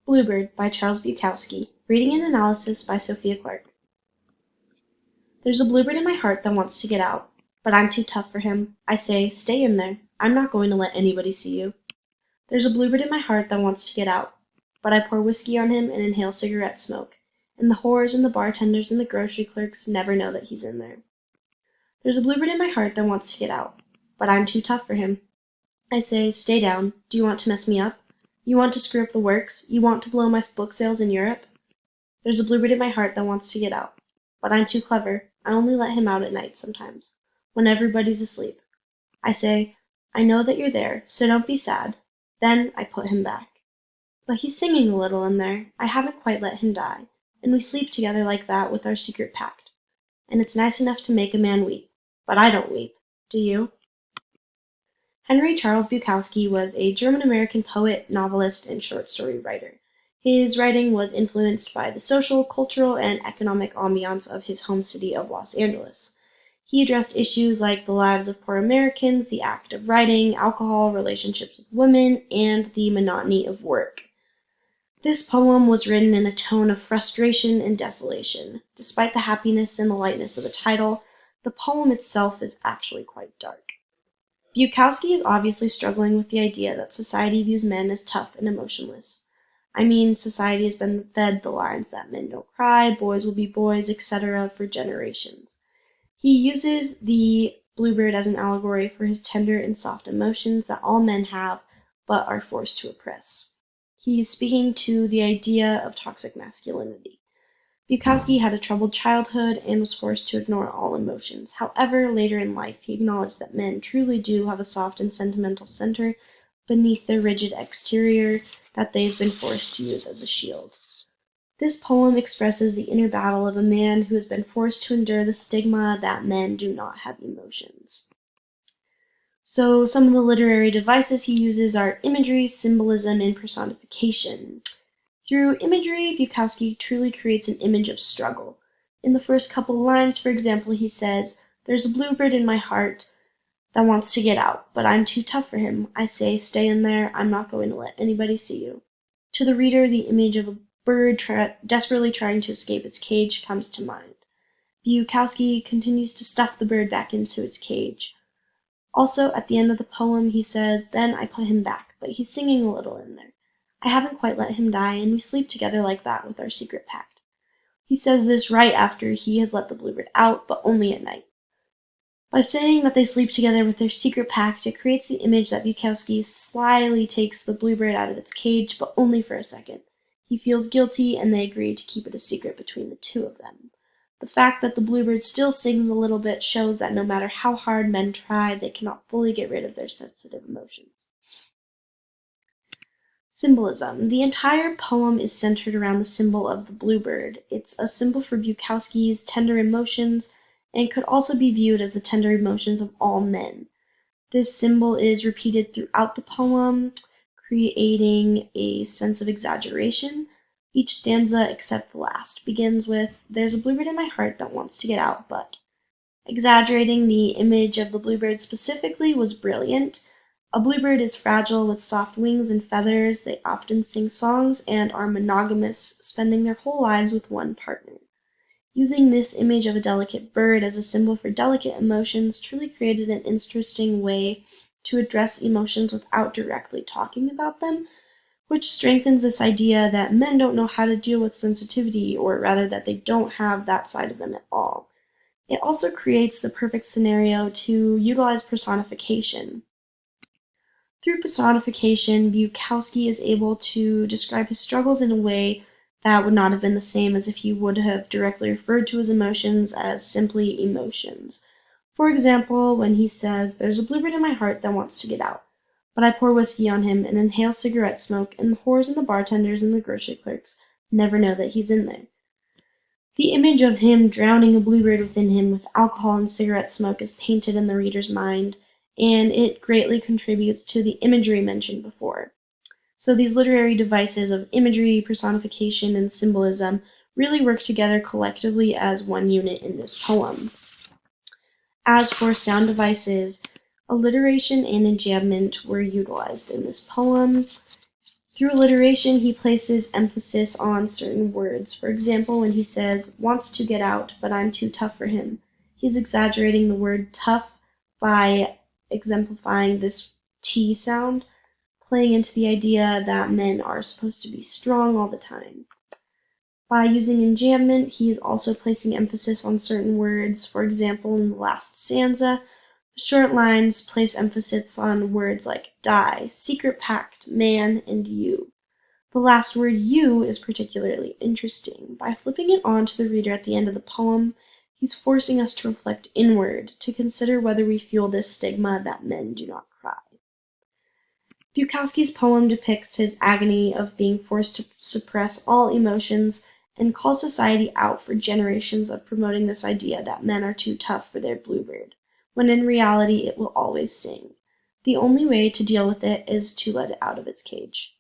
Bluebird by Charles Bukowski. Reading and analysis by Sophia Clark. There's a bluebird in my heart that wants to get out, but I'm too tough for him. I say, stay in there. I'm not going to let anybody see you. There's a bluebird in my heart that wants to get out, but I pour whiskey on him and inhale cigarette smoke, and the whores and the bartenders and the grocery clerks never know that he's in there. There's a bluebird in my heart that wants to get out, but I'm too tough for him. I say, stay down. Do you want to mess me up? You want to screw up the works? You want to blow my book sales in Europe? There's a bluebird in my heart that wants to get out, but I'm too clever. I only let him out at night sometimes, when everybody's asleep. I say, I know that you're there, so don't be sad. Then I put him back. But he's singing a little in there. I haven't quite let him die, and we sleep together like that with our secret pact. And it's nice enough to make a man weep, but I don't weep. Do you? Henry Charles Bukowski was a German-American poet, novelist, and short story writer. His writing was influenced by the social, cultural, and economic ambiance of his home city of Los Angeles. He addressed issues like the lives of poor Americans, the act of writing, alcohol, relationships with women, and the monotony of work. This poem was written in a tone of frustration and desolation. Despite the happiness and the lightness of the title, the poem itself is actually quite dark. Bukowski is obviously struggling with the idea that society views men as tough and emotionless. I mean, society has been fed the lines that men don't cry, boys will be boys, etc. for generations. He uses the bluebird as an allegory for his tender and soft emotions that all men have, but are forced to oppress. He's speaking to the idea of toxic masculinity. Bukowski had a troubled childhood and was forced to ignore all emotions. However, later in life, he acknowledged that men truly do have a soft and sentimental center beneath their rigid exterior that they've been forced to use as a shield. This poem expresses the inner battle of a man who has been forced to endure the stigma that men do not have emotions. So some of the literary devices he uses are imagery, symbolism, and personification. Through imagery, Bukowski truly creates an image of struggle. In the first couple lines, for example, he says, "There's a bluebird in my heart that wants to get out, but I'm too tough for him. I say, stay in there. I'm not going to let anybody see you." To the reader, the image of a bird desperately trying to escape its cage comes to mind. Bukowski continues to stuff the bird back into its cage. Also, at the end of the poem, he says, "Then I put him back," but he's singing a little in there. I haven't quite let him die, and we sleep together like that with our secret pact. He says this right after he has let the bluebird out, but only at night. By saying that they sleep together with their secret pact, it creates the image that Bukowski slyly takes the bluebird out of its cage, but only for a second. He feels guilty, and they agree to keep it a secret between the two of them. The fact that the bluebird still sings a little bit shows that no matter how hard men try, they cannot fully get rid of their sensitive emotions. Symbolism. The entire poem is centered around the symbol of the bluebird. It's a symbol for Bukowski's tender emotions and could also be viewed as the tender emotions of all men. This symbol is repeated throughout the poem, creating a sense of exaggeration. Each stanza, except the last, begins with, "There's a bluebird in my heart that wants to get out, but..." Exaggerating the image of the bluebird specifically was brilliant. A bluebird is fragile with soft wings and feathers. They often sing songs and are monogamous, spending their whole lives with one partner. Using this image of a delicate bird as a symbol for delicate emotions truly created an interesting way to address emotions without directly talking about them, which strengthens this idea that men don't know how to deal with sensitivity, or rather that they don't have that side of them at all. It also creates the perfect scenario to utilize personification. Through personification, Bukowski is able to describe his struggles in a way that would not have been the same as if he would have directly referred to his emotions as simply emotions. For example, when he says, "There's a bluebird in my heart that wants to get out, but I pour whiskey on him and inhale cigarette smoke, and the whores and the bartenders and the grocery clerks never know that he's in there." The image of him drowning a bluebird within him with alcohol and cigarette smoke is painted in the reader's mind, and it greatly contributes to the imagery mentioned before. So these literary devices of imagery, personification, and symbolism really work together collectively as one unit in this poem. As for sound devices, alliteration and enjambment were utilized in this poem. Through alliteration, he places emphasis on certain words. For example, when he says, wants to get out, but I'm too tough for him, he's exaggerating the word tough by exemplifying this T sound, playing into the idea that men are supposed to be strong all the time. By using enjambment, he is also placing emphasis on certain words. For example, in the last stanza, the short lines place emphasis on words like die, secret pact, man, and you. The last word you is particularly interesting. By flipping it on to the reader at the end of the poem, he's forcing us to reflect inward, to consider whether we feel this stigma that men do not cry. Bukowski's poem depicts his agony of being forced to suppress all emotions and calls society out for generations of promoting this idea that men are too tough for their bluebird, when in reality it will always sing. The only way to deal with it is to let it out of its cage.